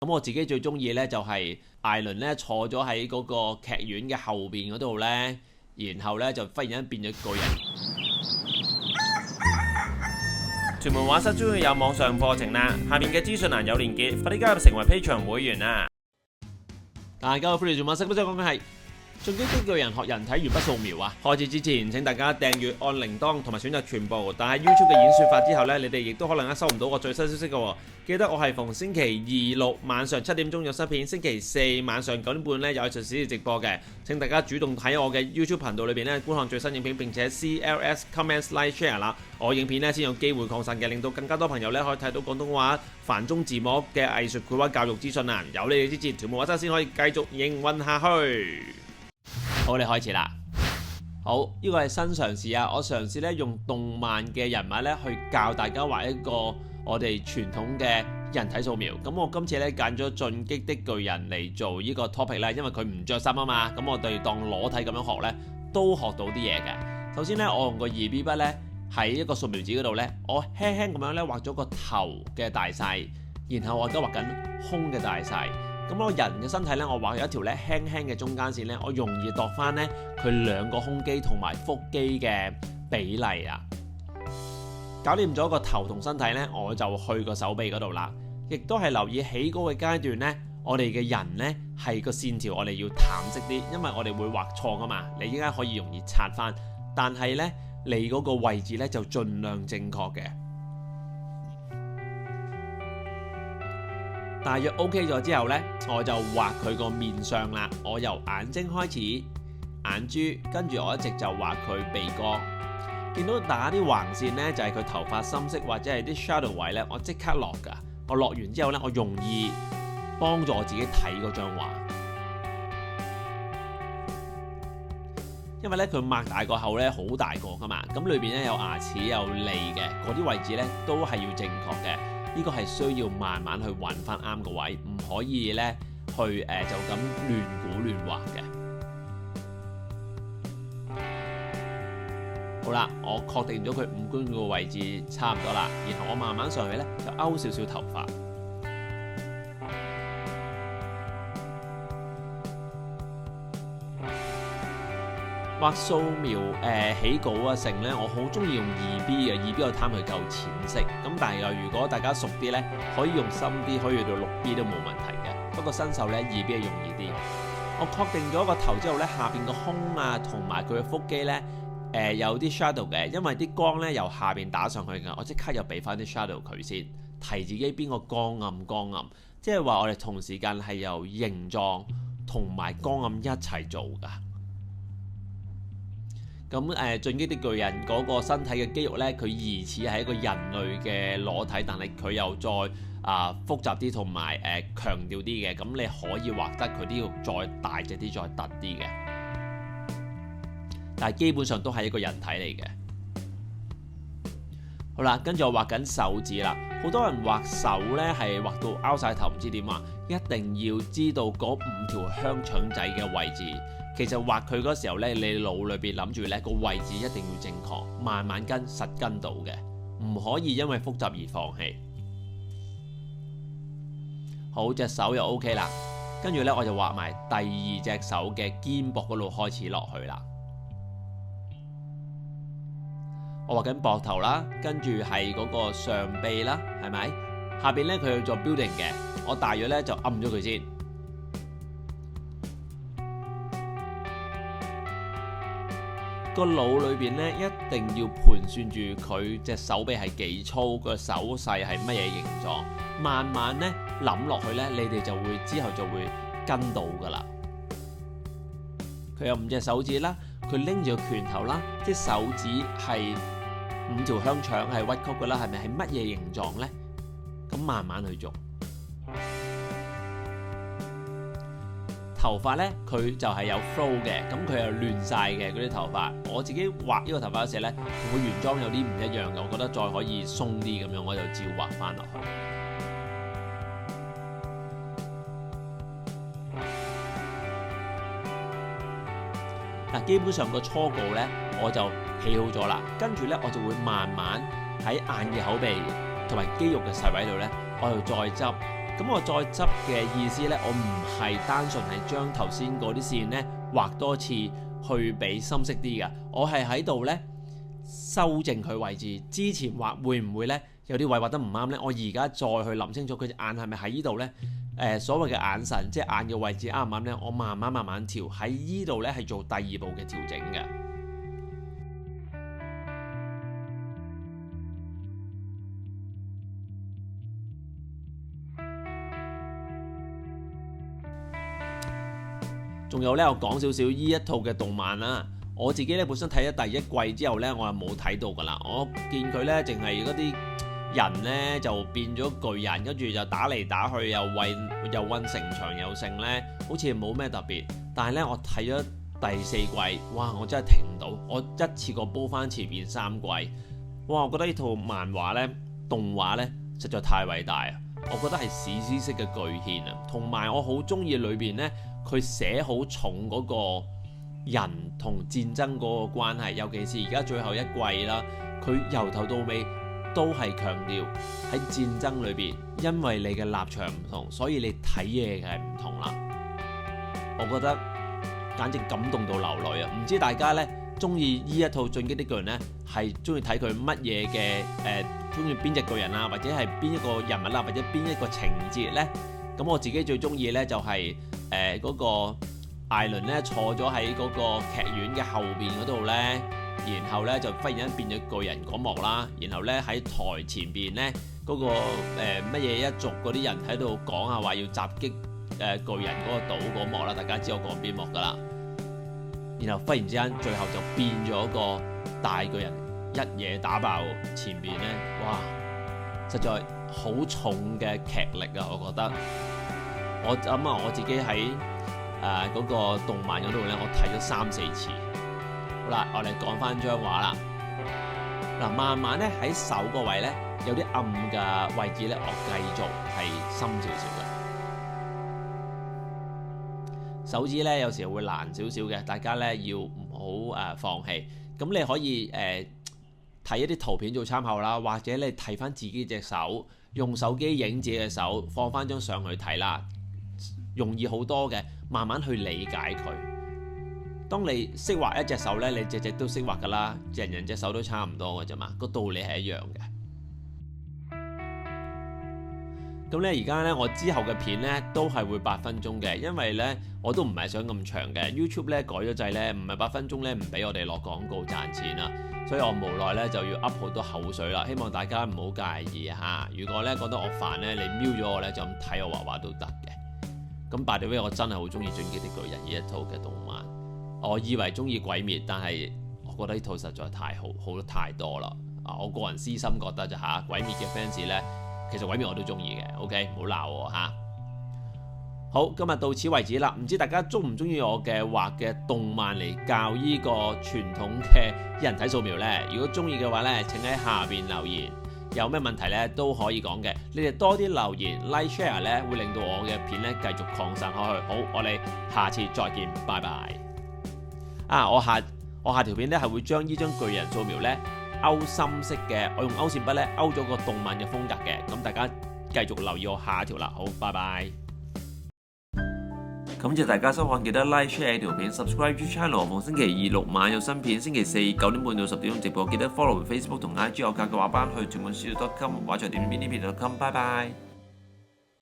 咁我自己最中意呢，就係艾倫呢坐咗喺嗰個劇院嘅後邊嗰度呢，然後呢就忽然間變咗巨人。屯門畫室終於有網上課程啦，下面嘅資訊欄有連結，快啲加入成為 Patreon 會員啦！大家好，歡迎做馬識，都想講嘅係進擊的巨人學人體鉛筆素描啊！開始之前請大家訂閱、按鈴鐺同埋選擇全部。但係 YouTube 嘅演算法之後呢，你哋亦都可能收唔到我最新消息嘅喎。記得我係逢星期二六晚上7點鐘有新片，星期四晚上9點半呢有藝術史直播嘅。請大家主動喺我嘅 YouTube 頻道裏邊呢觀看最新影片，並且 CLS comments like share 啦。我影片呢先有機會擴散嘅，令到更加多朋友呢可以睇到廣東話繁中字幕嘅藝術繪畫教育資訊啊！有你哋支持，屯門畫室先可以繼續營運下去。好，你開始啦。好，呢個係新嘗試啊！我嘗試咧用動漫嘅人物咧去教大家畫一個我哋傳統嘅人體素描。咁我今次咧揀咗進擊的巨人嚟做呢個 topic 咧，因為佢唔着衫啊嘛。咁我哋當裸體咁樣學咧，都學到啲嘢嘅。首先咧，我用個 2B 筆咧喺一個素描紙嗰度咧，我輕輕咁樣咧畫咗個頭嘅大細，然後我而家畫緊胸嘅大細。咁我人嘅身體咧，我畫有一條咧輕輕嘅中間線咧，我容易度翻咧佢兩個胸肌同埋腹肌嘅比例啊。搞掂咗個頭同身體咧，我就去個手臂嗰度啦。亦都係留意起高嘅階段咧，我哋嘅人咧係個線條我哋要淡色啲，因為我哋會畫錯噶嘛。你依家可以容易擦翻，但係咧你嗰個位置咧就盡量正確嘅。大約 OK 咗之後呢，我就畫佢個面相啦。我由眼睛開始，眼珠，跟住我一直就畫佢鼻哥。見到打啲橫線呢，就係佢頭髮深色或者係啲 shadow 位呢，我即刻落㗎。我落完之後呢，我容易幫助我自己睇嗰張畫，因為呢，佢擘大個口呢，好大個㗎嘛，咁裏邊呢，有牙齒有脷嘅，嗰啲位置呢，都係要正確嘅。呢個係需要慢慢去揾翻啱個位，唔可以呢去就咁亂估亂畫嘅。好啦，我確定咗佢五官個位置差唔多啦，然後我慢慢上去呢，就勾少少頭髮。畫素描起稿啊成咧，我好中意用 2B 嘅，2B 我貪佢夠淺色。咁但係如果大家熟啲咧，可以用深啲，可以去到6B 都冇問題嘅。不過新手咧 2B 係容易啲。我確定咗個頭之後咧，下邊個胸啊同埋佢嘅腹肌咧有啲 shadow 嘅，因為啲光咧由下邊打上去㗎，我即刻又俾翻啲 shadow 佢先，提自己邊個光暗，即係話我哋同時間係由形狀同埋光暗一齊做㗎。咁進擊的巨人嗰個身體嘅肌肉呢，佢疑似係一個人類嘅裸體，但係佢又再複雜啲同埋強調啲嘅。咁你可以畫得佢啲肉再大隻啲，再突啲嘅。但係基本上都係一個人體嚟嘅。好啦，跟住我畫緊手指啦。好多人畫手呢係畫到拗晒頭，唔知點畫。一定要知道嗰5條香腸仔嘅位置。其實畫佢嗰時候呢，你腦裏邊諗住呢個位置一定要正確，慢慢跟實跟到嘅，唔可以因為複雜而放棄。好，隻手又 OK 啦，跟住呢，我就畫埋第2隻手嘅肩膊嗰度開始落去啦。我畫緊膊頭啦，跟住係嗰個上臂啦，係咪？下邊呢，佢要做 building 嘅，我大約呢就暗咗佢先。個腦裏邊咧一定要盤算住佢隻手臂係幾粗，個手勢係乜嘢形狀，慢慢咧諗落去咧，你哋就會之後就會跟到噶啦。佢有5隻手指啦，佢拎住個拳頭啦，即手指係5條香腸係屈曲噶啦，係咪係乜嘢形狀咧？咁慢慢去做。頭髮呢，佢就係有 flow 嘅，咁佢又亂晒嘅嗰啲頭髮。我自己畫呢個頭髮嗰時呢，同佢原裝有啲唔一樣嘅，我覺得再可以鬆啲咁樣，我就照畫翻落去。嗱，基本上個初稿呢，我就起好咗啦，跟住呢，我就會慢慢喺眼耳口鼻同埋肌肉嘅細位度呢，我又再執。咁我再執嘅意思呢，我唔係單純係將頭先嗰啲線呢畫多次去俾深色啲嘅，我係喺度呢修正佢位置。之前畫會唔會呢有啲位畫得唔啱呢？我而家再去諗清楚佢隻眼係咪喺呢度呢？所謂嘅眼神，即係眼嘅位置啱唔啱呢？我慢慢調，喺呢度呢係做第二步嘅調整嘅。仲有呢，我講少少呢一套嘅動漫啦。我自己呢本身睇咗第一季之後呢，我係冇睇到噶啦。我見佢呢淨係嗰啲人呢就變咗巨人，跟住就打嚟打去，又運城牆又勝呢，好似冇咩特別。但係呢，我睇咗第4季，哇！我真係停唔到，我一次過煲翻前面3季，哇！我覺得呢套漫畫呢，動畫呢，實在太偉大啊！我覺得係史詩式嘅巨獻啊，同埋我好中意裏邊呢，佢寫好重嗰個人同戰爭嗰個關係，尤其是而家最後一季啦，佢由頭到尾都係強調喺戰爭裏邊，因為你嘅立場唔同，所以你睇嘢係唔同啦。我覺得簡直感動到流淚啊！唔知大家呢中意呢一套《進擊的巨人》呢，係中意睇佢乜嘢嘅中意邊隻巨人啊，或者係邊一個人物啊，或者邊一個情節呢？咁我自己最中意呢，就係嗰個艾倫呢坐咗喺嗰個劇院嘅後邊嗰度呢，然後呢就忽然間變咗巨人嗰幕啦，然後呢喺台前邊呢，嗰個乜嘢一族嗰啲人喺度講下話要襲擊巨人嗰個島嗰幕啦，大家知我講邊幕噶啦。然後忽然之間最後就變咗個大巨人，一嘢打爆前邊呢，哇！實在好重嘅劇力啊，我覺得。我諗啊，我自己喺嗰個動漫嗰度呢，我睇咗3-4次。好啦，我哋講翻張畫啦。嗱，慢慢呢喺手個位呢，有啲暗嘅位置呢，我繼續係深少少嘅。手指呢，有時會難少少嘅，大家呢要唔好放棄。咁你可以睇一啲圖片做參考啦，或者你睇翻自己隻手，用手機影自己嘅手，放翻張相去睇啦，容易好多嘅。慢慢去理解佢。當你識畫一隻手呢，你隻隻都識畫噶啦，人隻手都差唔多嘅啫嘛，個道理係一樣嘅。咁咧而家呢，我之後嘅片呢都係會8分鐘嘅，因為呢我都唔係想咁長嘅。YouTube 呢改咗掣呢，唔係8分鐘呢唔俾我哋落廣告賺錢啦，所以我無奈呢就要噏好多口水啦。希望大家唔好介意嚇。如果呢覺得我煩呢，你瞄咗我呢，就咁睇我畫畫都得嘅。咁 by the way，我真係好中意《進擊的巨人》呢一套嘅動漫。我以為中意鬼滅，但係我覺得呢套實在太好得太多啦。我個人私心覺得就嚇，鬼滅嘅 fans 呢，其實鬼滅我都中意嘅。OK，唔好鬧我嚇。好，今日到此為止啦。唔知大家中唔中意我嘅畫嘅動漫嚟教呢個傳統嘅人體素描呢？如果中意嘅話呢，請喺下邊留言。有咩問題咧都可以講嘅，你哋多啲留言 like share 咧，會令到我嘅片咧繼續擴散開去。好，我哋下次再見，拜拜。我下條片咧係會將呢張巨人素描咧勾深色嘅，我用勾線筆咧勾咗個動漫嘅風格嘅，咁大家繼續留意我下一條啦。好，拜拜。感謝大家收看，記得 like share 條片 ，subscribe to channel。逢星期2、6晚有新片，星期4 9點半到10點鐘直播，記得 follow Facebook 同 IG 有教嘅畫班去全本書.com 畫材點邊呢邊.com。拜拜。